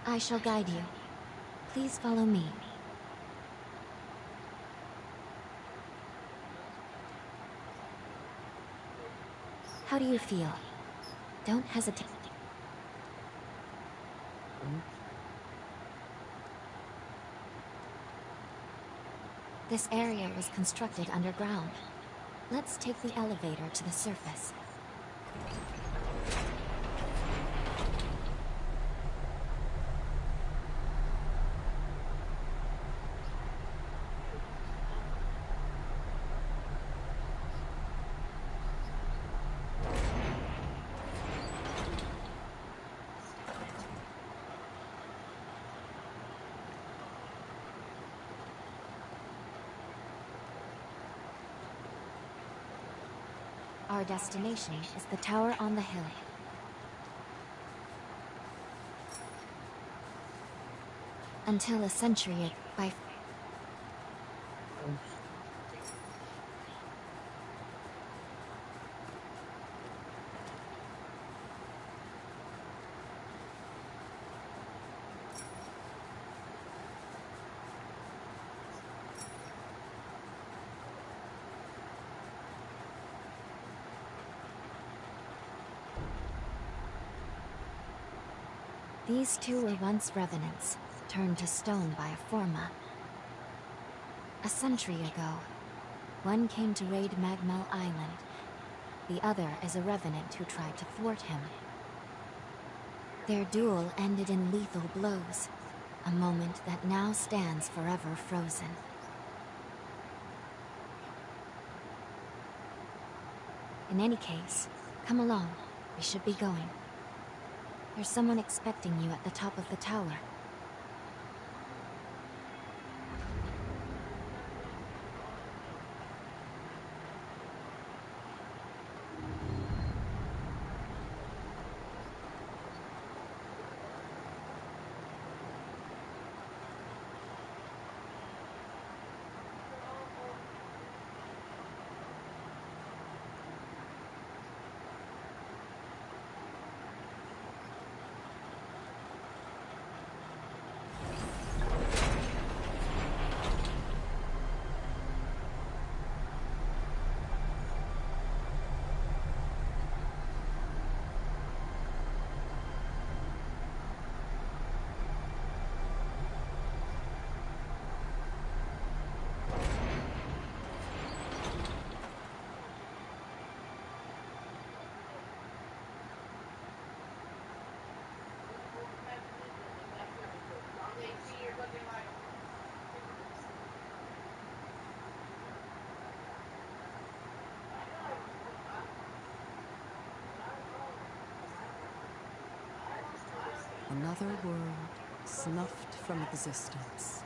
I shall guide you. Please follow me. How do you feel? Don't hesitate. This area was constructed underground. Let's take the elevator to the surface. Our destination is the tower on the hill. Until a century by... These two were once revenants, turned to stone by a Forma. A century ago, one came to raid Magmel Island. The other is a revenant who tried to thwart him. Their duel ended in lethal blows, a moment that now stands forever frozen. In any case, come along. We should be going. There's someone expecting you at the top of the tower. Another world snuffed from existence.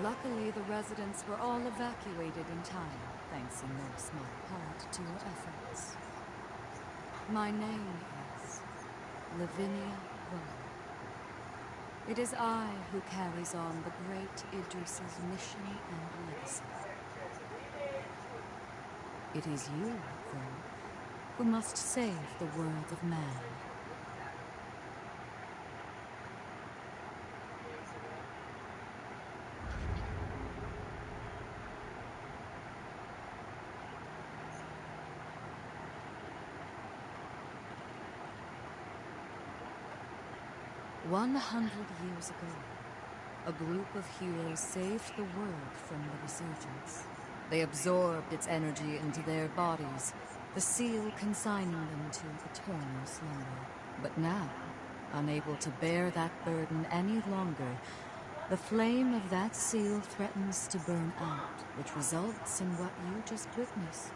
Luckily, the residents were all evacuated in time, thanks in no small part to your efforts. My name is Lavinia Rowe. It is I who carries on the great Idris's mission and legacy. It is you, though, who must save the world of man. "100 years ago, a group of heroes saved the world from the resurgence. They absorbed its energy into their bodies, the seal consigning them to eternal slumber. But now, unable to bear that burden any longer, The flame of that seal threatens to burn out, which results in what you just witnessed.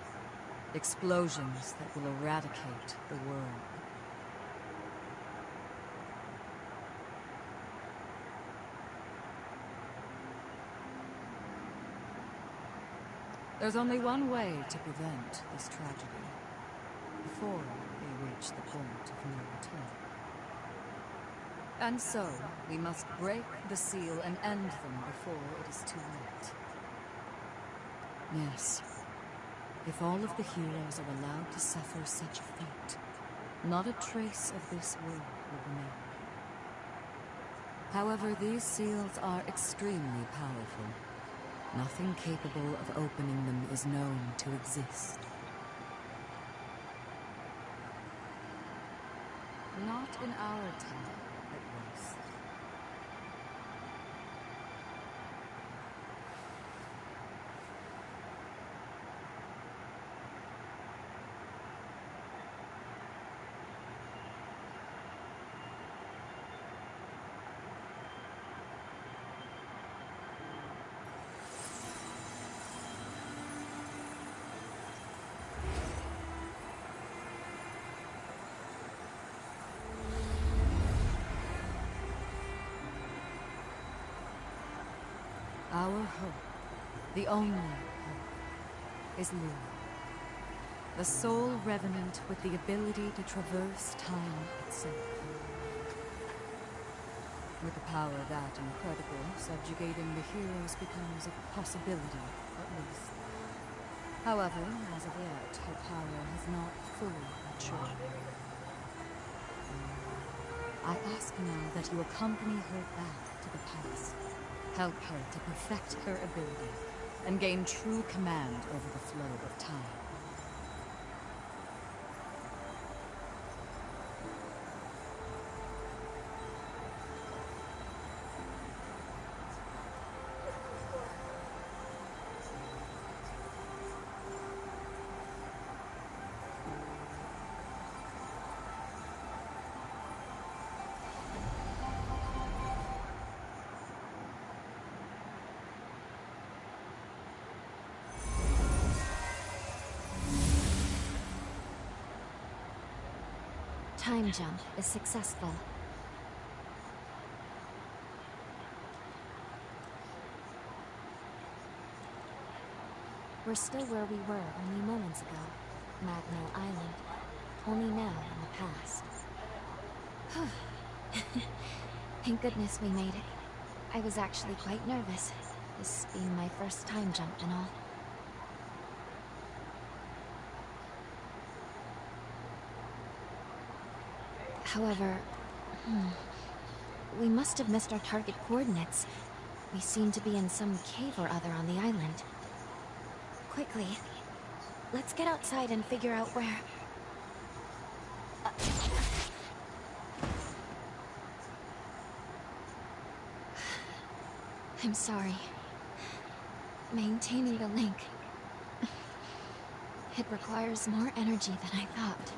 Explosions that will eradicate the world. There's only one way to prevent this tragedy, before they reach the point of no return. And so, we must break the seal and end them before it is too late. Yes, if all of the heroes are allowed to suffer such a fate, not a trace of this world will remain. However, these seals are extremely powerful. Nothing capable of opening them is known to exist. Not in our time, at least. Our hope, the only hope, is Luna, the sole revenant with the ability to traverse time itself. With a power that incredible, subjugating the heroes becomes a possibility, at least. However, as of yet, her power has not fully matured. I ask now that you accompany her back to the past. Help her to perfect her ability and gain true command over the flow of time. Time jump is successful. We're still where we were only moments ago. Magno Island. Only now in the past. Thank goodness we made it. I was actually quite nervous, this being my first time jump and all. However, we must have missed our target coordinates. We seem to be in some cave or other on the island. Quickly, let's get outside and figure out where... I'm sorry. Maintaining the link. It requires more energy than I thought.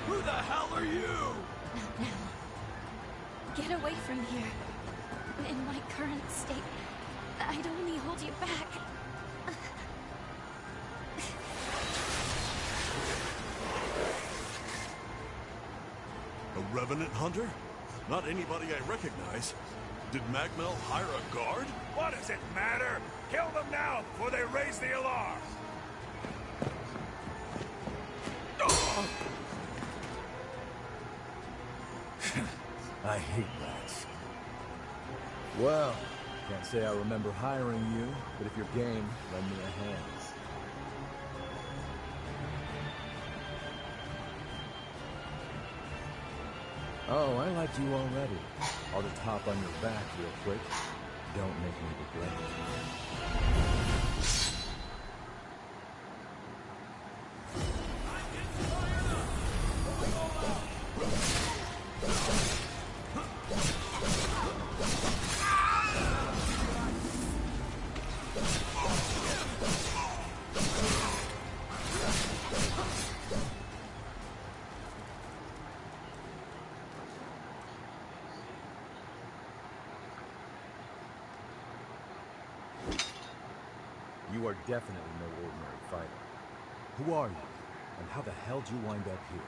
Who the hell are you? Not now. Get away from here. In my current state, I'd only hold you back. A revenant hunter? Not anybody I recognize. Did Magmel hire a guard? What does it matter? Kill them now before they raise the alarm! I hate rats. Well, can't say I remember hiring you, but if you're game, lend me a hand. Oh, I liked you already. I'll just hop on your back real quick. Don't make me regret it. You are definitely no ordinary fighter. Who are you? And how the hell did you wind up here?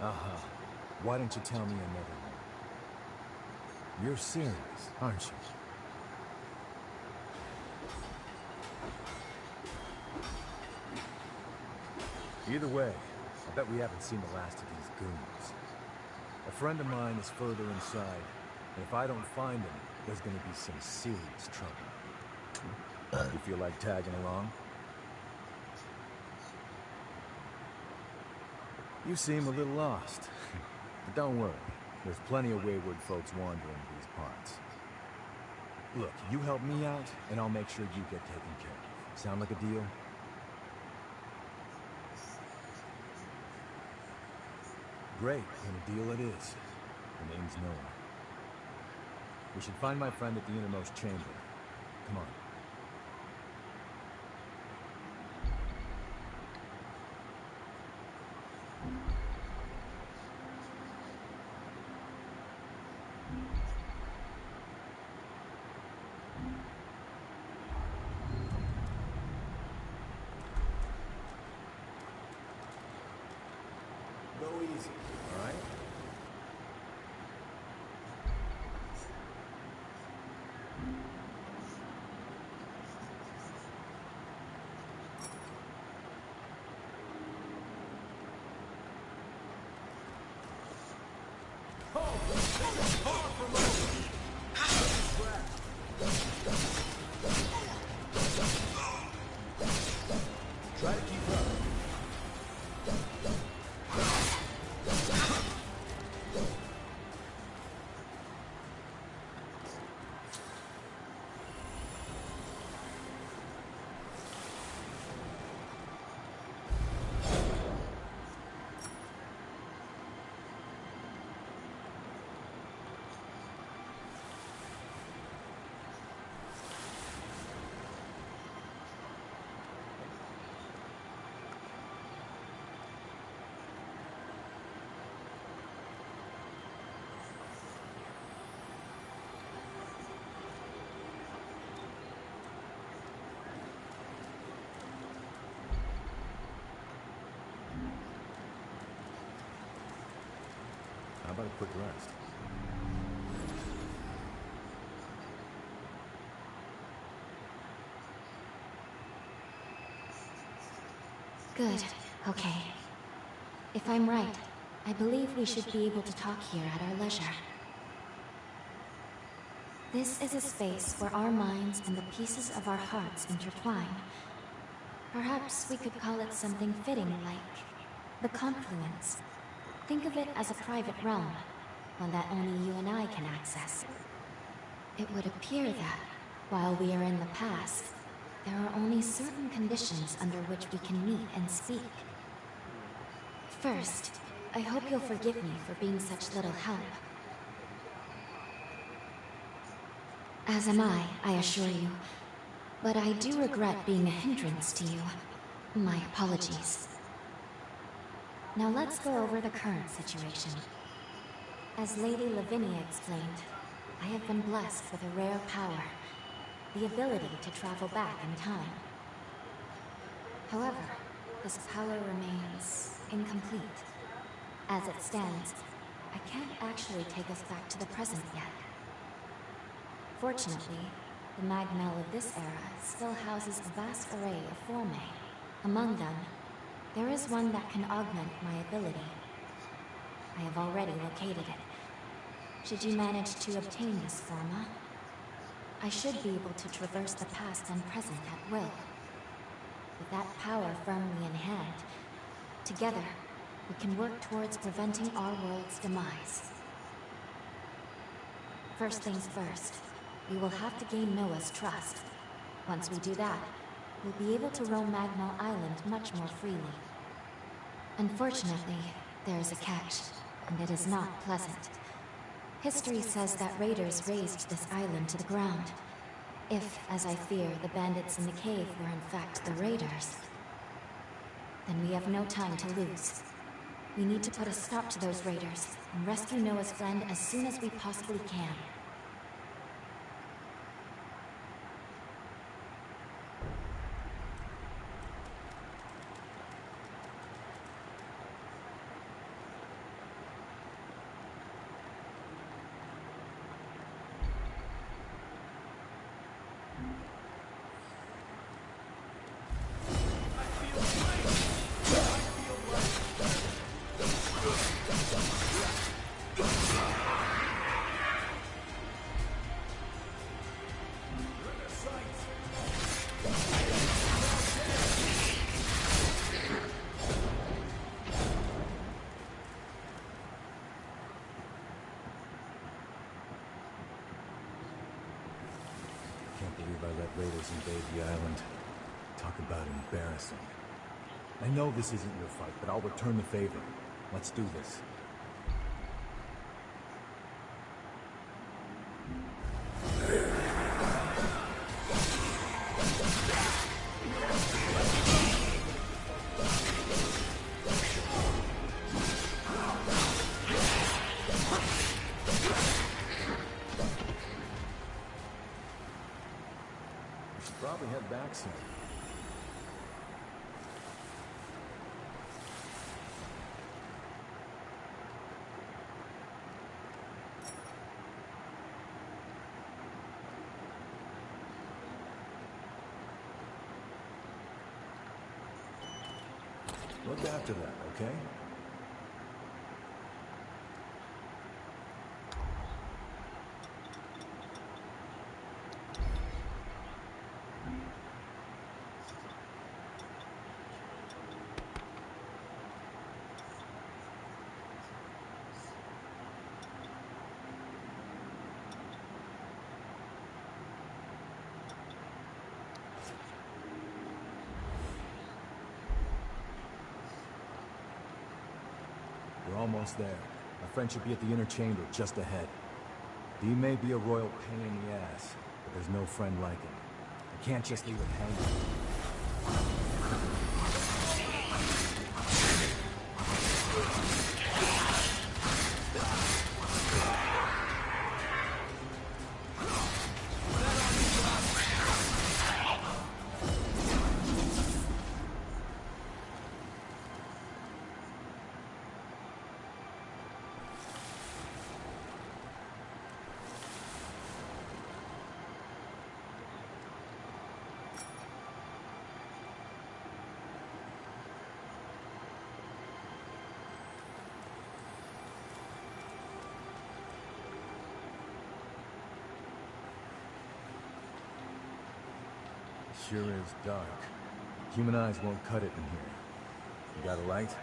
Aha. Why don't you tell me another one? You're serious, aren't you? Either way, I bet we haven't seen the last of these goons. A friend of mine is further inside, and if I don't find him, there's gonna be some serious trouble. You feel like tagging along? You seem a little lost. But don't worry, there's plenty of wayward folks wandering these parts. Look, you help me out, and I'll make sure you get taken care of. Sound like a deal? Great, then a deal it is. The name's Noah. We should find my friend at the innermost chamber. Come on. Go easy, all right? Try to keep up. How about a quick rest? Good. Okay. If I'm right, I believe we should be able to talk here at our leisure. This is a space where our minds and the pieces of our hearts intertwine. Perhaps we could call it something fitting like the confluence. Think of it as a private realm, one that only you and I can access. It would appear that, while we are in the past, there are only certain conditions under which we can meet and speak. First, I hope you'll forgive me for being such little help. As am I assure you. But I do regret being a hindrance to you. My apologies. Now let's go over the current situation. As Lady Lavinia explained, I have been blessed with a rare power, the ability to travel back in time. However, this power remains incomplete. As it stands, I can't actually take us back to the present yet. Fortunately, the Magmel of this era still houses a vast array of formae. Among them, there is one that can augment my ability. I have already located it. Should you manage to obtain this forma, I should be able to traverse the past and present at will. With that power firmly in hand, together, we can work towards preventing our world's demise. First things first, we will have to gain Noah's trust. Once we do that, we'll be able to roam Magmel Island much more freely. Unfortunately, there is a catch, and it is not pleasant. History says that raiders razed this island to the ground. If, as I fear, the bandits in the cave were in fact the raiders, then we have no time to lose. We need to put a stop to those raiders and rescue Noah's friend as soon as we possibly can. Can't believe I let raiders invade the island. Talk about embarrassing. I know this isn't your fight, but I'll return the favor. Let's do this. Probably head back soon. Look after that, okay? We're almost there. Our friend should be at the inner chamber just ahead. He may be a royal pain in the ass, but there's no friend like him. I can't just leave it hanging. Sure is dark. Human eyes won't cut it in here. You got a light?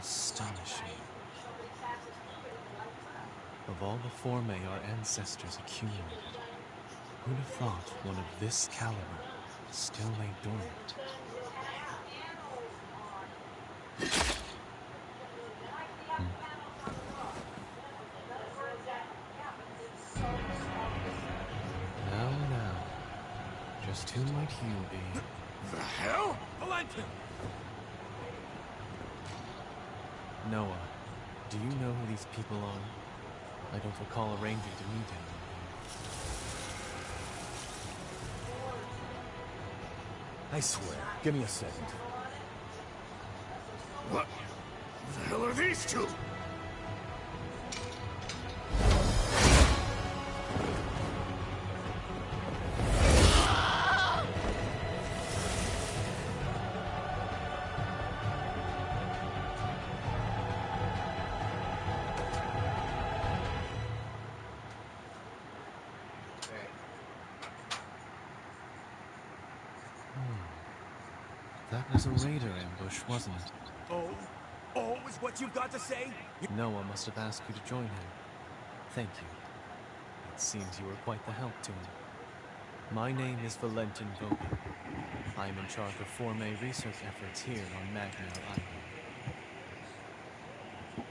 Astonishing. Of all the formae our ancestors accumulated, Who'd have thought one of this caliber still lay dormant? Now, just who might you be? The hell? Valentin! Noah, do you know who these people are? I don't recall arranging to meet anyone I swear. Give me a second. What the hell are these two? That was a raider ambush, wasn't it? Oh, is what you've got to say? Noah must have asked you to join him. Thank you. It seems you were quite the help to him. My name is Valentin Vogel. I am in charge of Forme research efforts here on Magmel Island.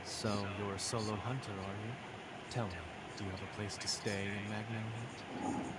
So, you're a solo hunter, are you? Tell me, do you have a place to stay in Magmel yet?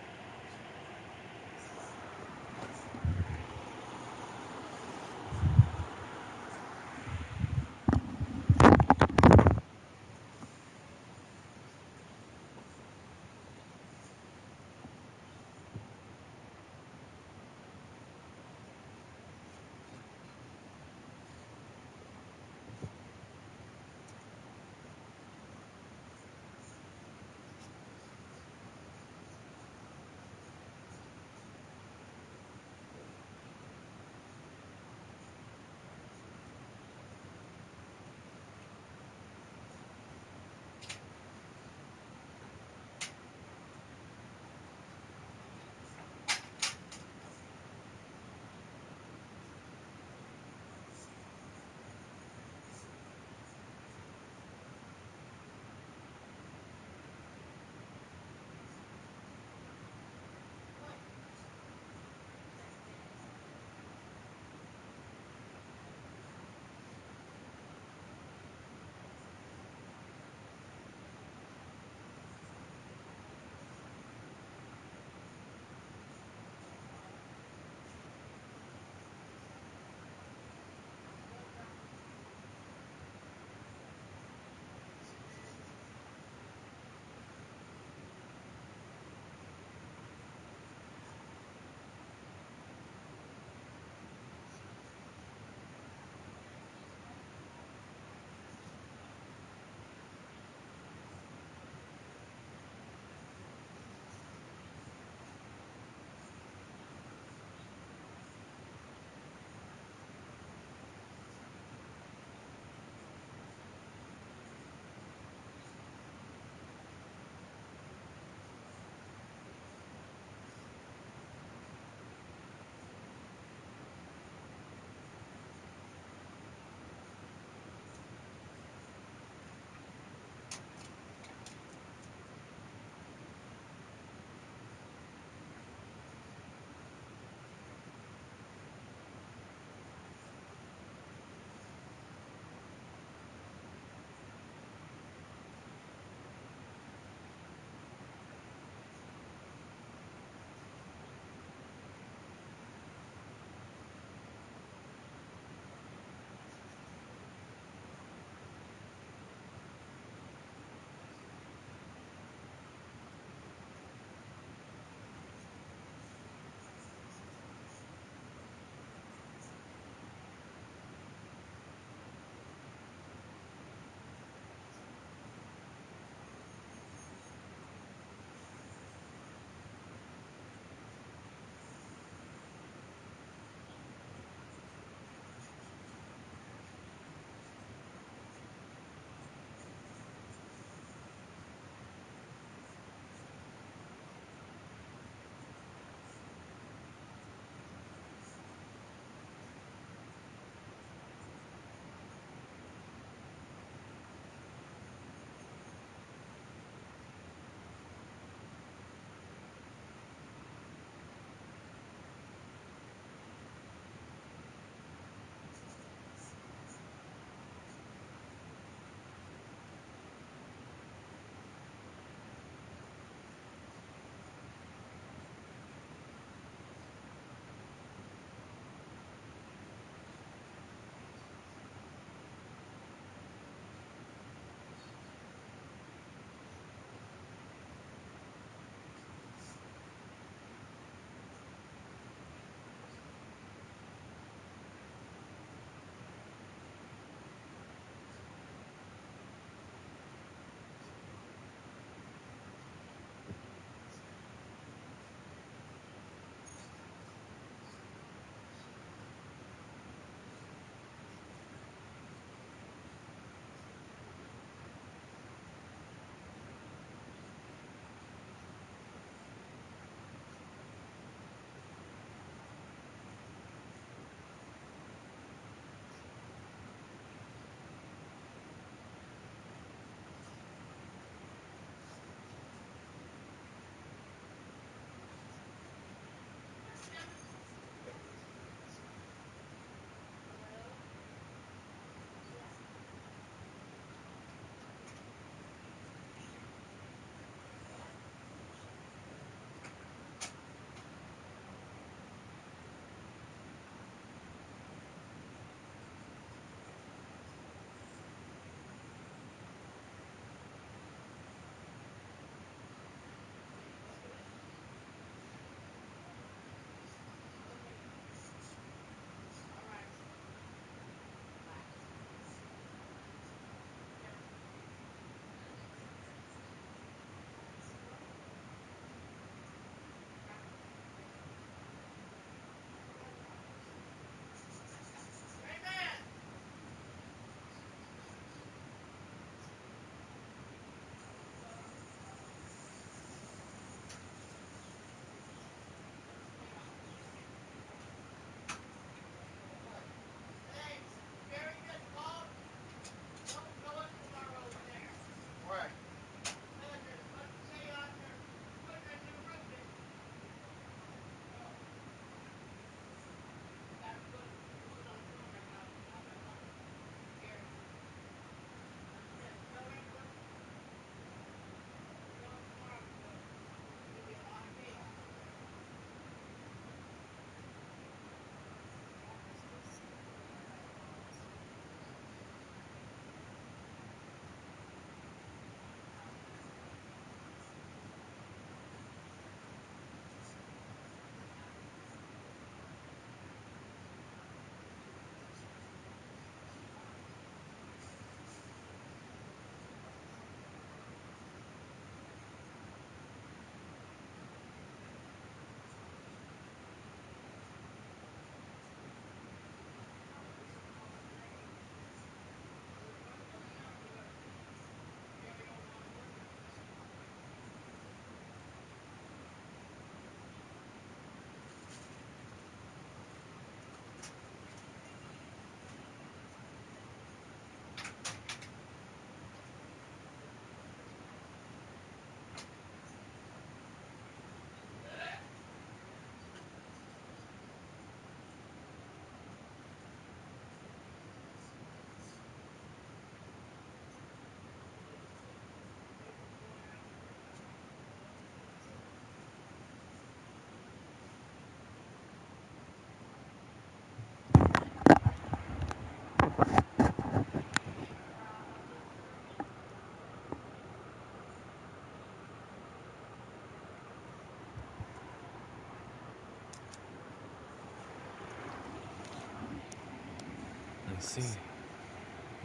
see.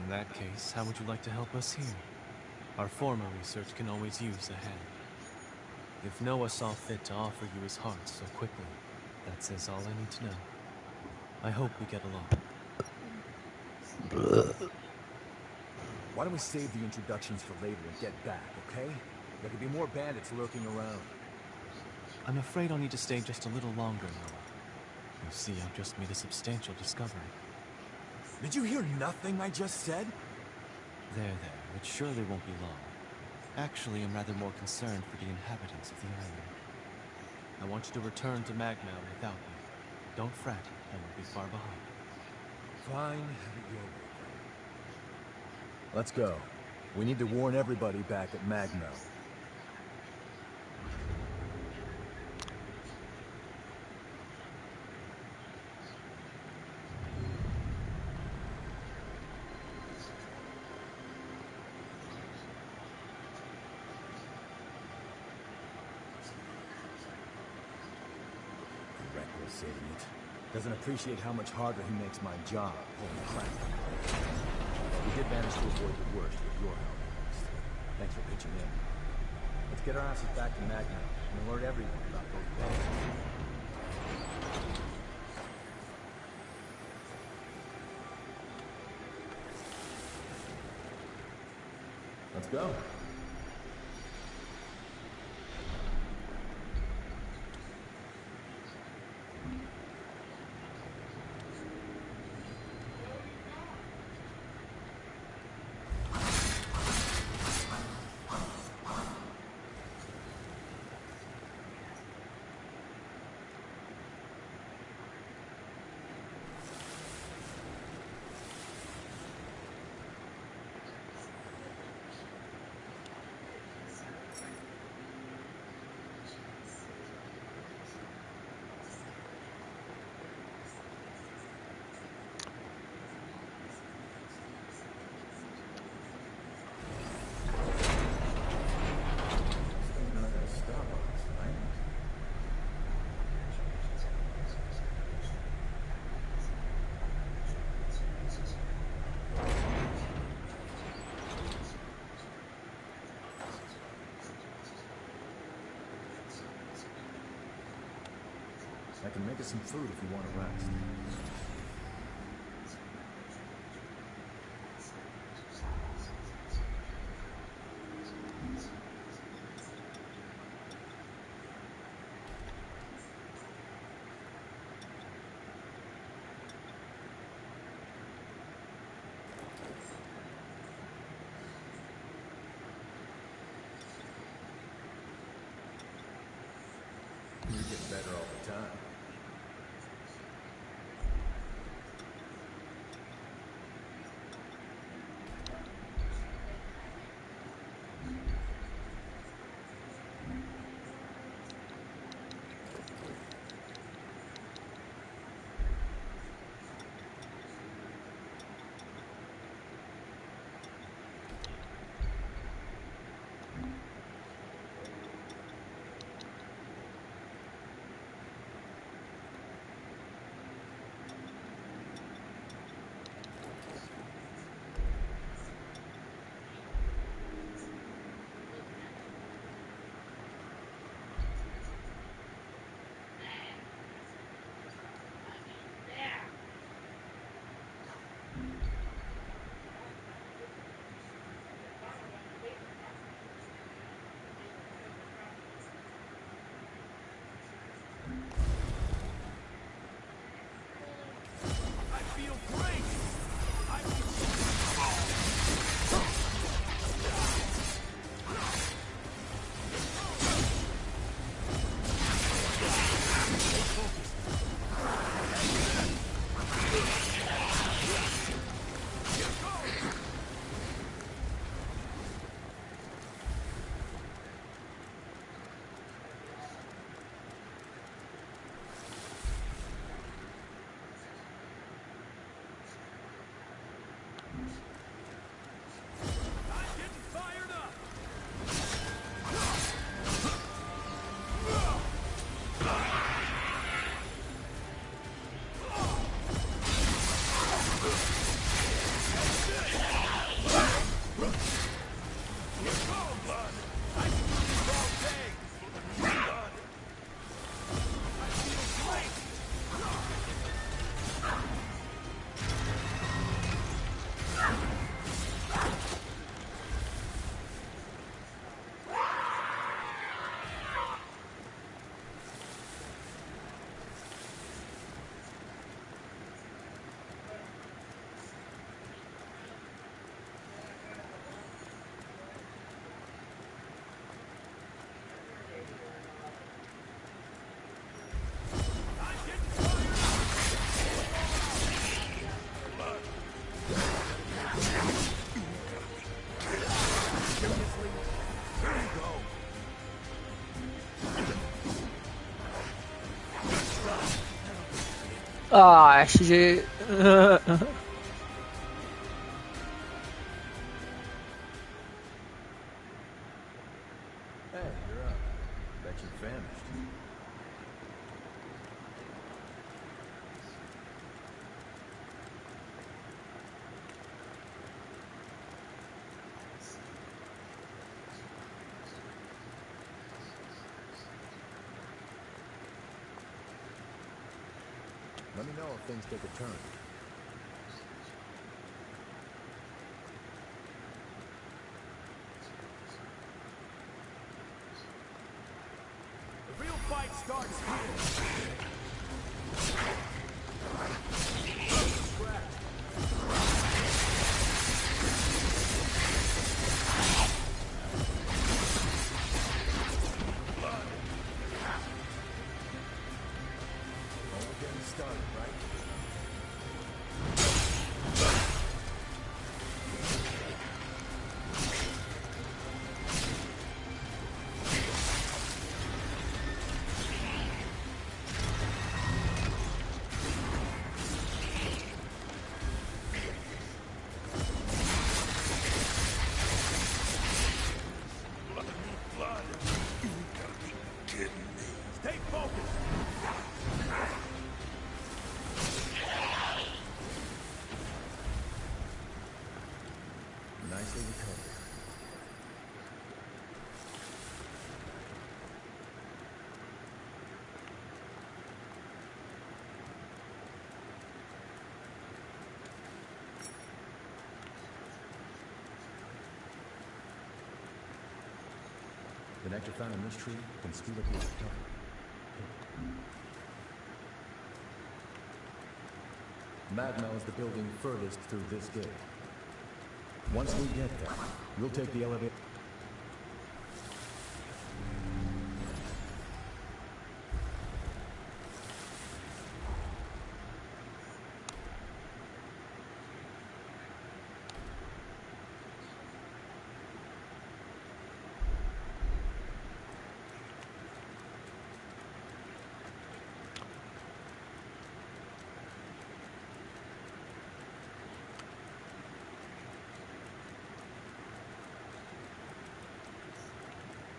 In that case, how would you like to help us here? Our former research can always use a hand. If Noah saw fit to offer you his heart so quickly, that says all I need to know. I hope we get along. Why don't we save the introductions for later and get back, okay? There could be more bandits lurking around. I'm afraid I'll need to stay just a little longer, Noah. You see, I've just made a substantial discovery. Did you hear nothing I just said? There, it surely won't be long. Actually, I'm rather more concerned for the inhabitants of the island. I want you to return to Magmel without me. Don't fret, I won't be far behind. Fine, have it your way. Let's go. We need to warn everybody back at Magmel. Reckless idiot. Doesn't appreciate how much harder he makes my job. Holy crap. We did manage to avoid the worst with your help. Thanks for pitching in. Let's get our asses back to Magmel and alert everyone about those bandits. Let's go. I can make us some food if you want to rest. You get better all the time. Ah, GG. Hey, you're up. Bet you famished. Let me know if things take a turn. The real fight starts here. Only getting started, right? Blood. You gotta be kidding me. Stay focused. Nicely recovered. The nectar found in this tree can speed up your recovery. Magmel is the building furthest through this gate. Once we get there, we'll take the elevator.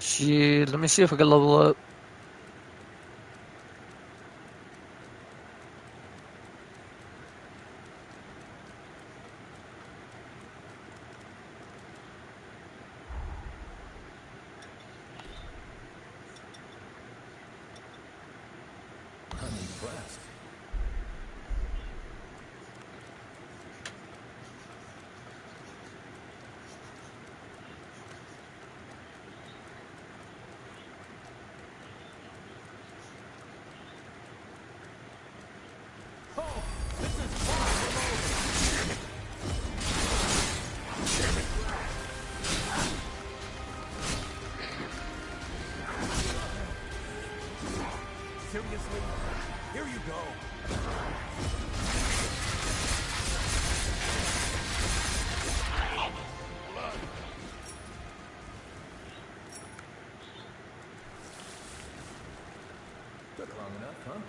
Shit, let me see if I can level up. I'm impressed. Seriously? Here you go. Took long enough, huh?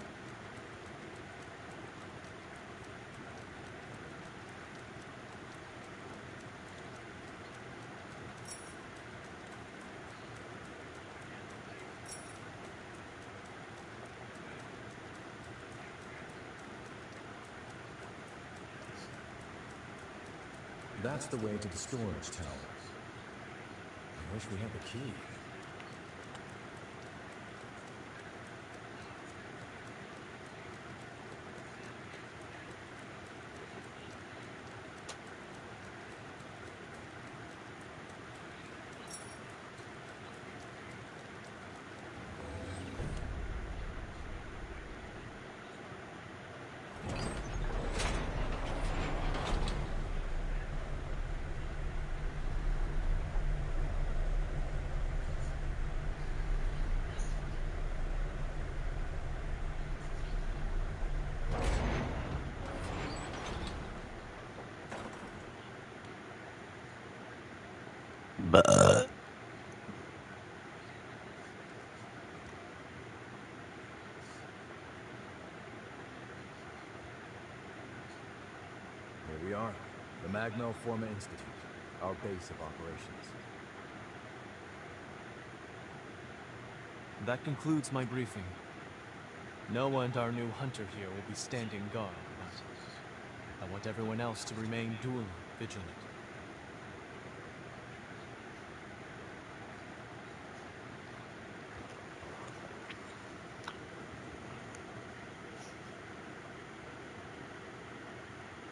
That's the way to the storage tower. I wish we had the key. Magmel Forma Institute, our base of operations. That concludes my briefing. Noah and our new hunter here will be standing guard, but I want everyone else to remain duly vigilant.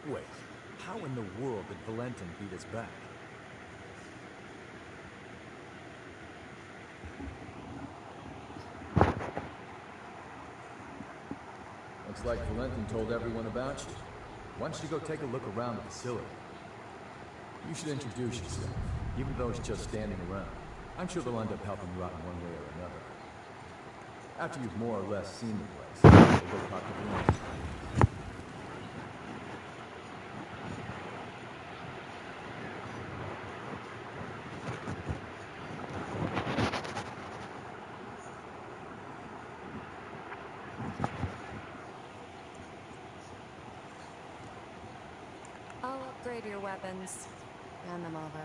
Wait, how in the world did Valentin beat us back? Looks like Valentin told everyone about you. Why don't you go take a look around the facility? You should introduce yourself, even though it's just standing around. I'm sure they'll end up helping you out in one way or another. After you've more or less seen the place, we'll go talk to Valentin. I'll upgrade your weapons. Hand them over.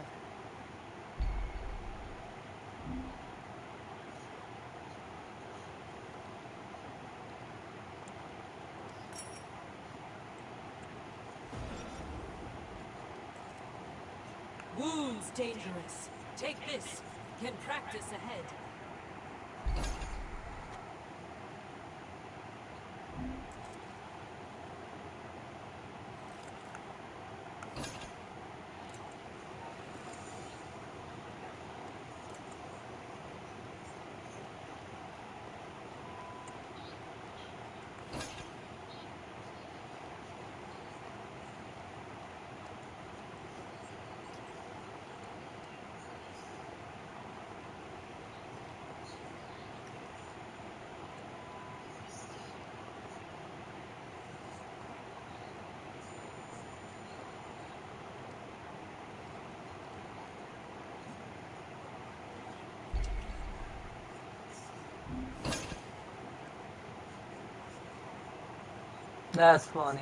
Wounds dangerous. Take this. Can practice ahead. That's funny.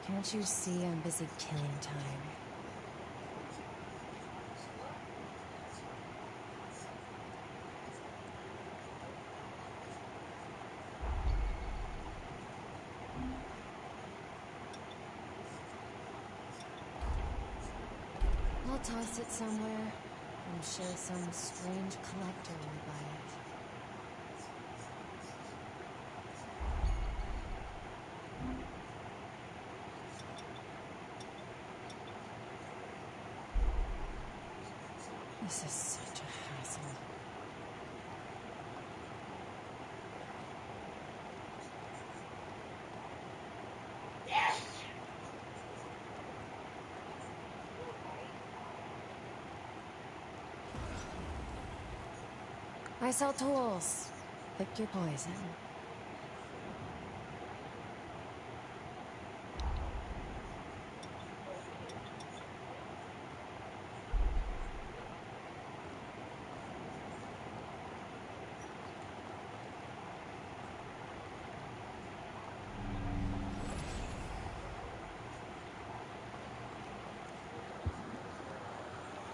Can't you see I'm busy killing time? I'll toss it somewhere. I'm sure some strange collector will buy it. This is such a hassle. I sell tools. Pick your poison.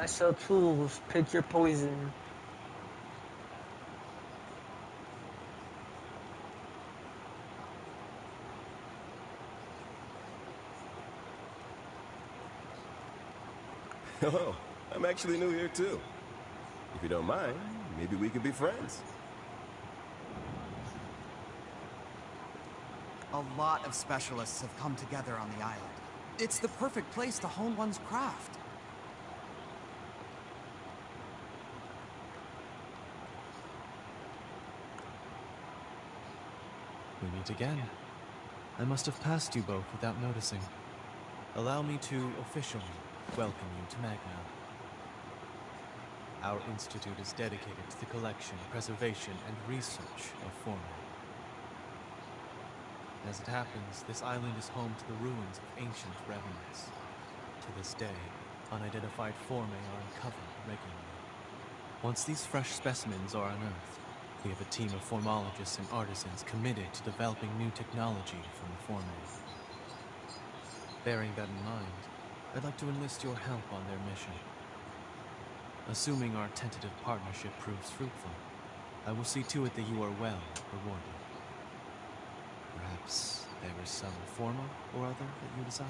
I sell tools. Pick your poison. Hello. I'm actually new here too. If you don't mind, maybe we could be friends. A lot of specialists have come together on the island. It's the perfect place to hone one's craft. We meet again. I must have passed you both without noticing. Allow me to officially welcome you to Magmel. Our institute is dedicated to the collection, preservation, and research of Forme. As it happens, this island is home to the ruins of ancient revenants. To this day, unidentified Forme are uncovered regularly. Once these fresh specimens are unearthed, we have a team of formologists and artisans committed to developing new technology from the Forme. Bearing that in mind, I'd like to enlist your help on their mission. Assuming our tentative partnership proves fruitful, I will see to it that you are well rewarded. Perhaps there is some forma or other that you desire?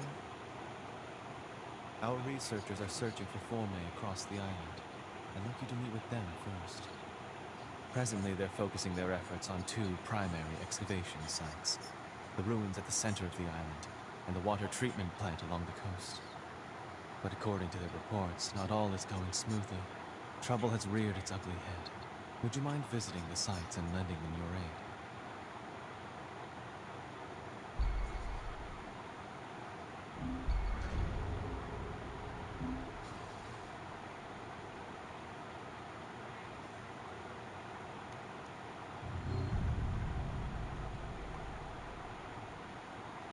Our researchers are searching for Forme across the island. I'd like you to meet with them first. Presently, they're focusing their efforts on two primary excavation sites. The ruins at the center of the island, and the water treatment plant along the coast. But according to their reports, not all is going smoothly. Trouble has reared its ugly head. Would you mind visiting the sites and lending them your aid?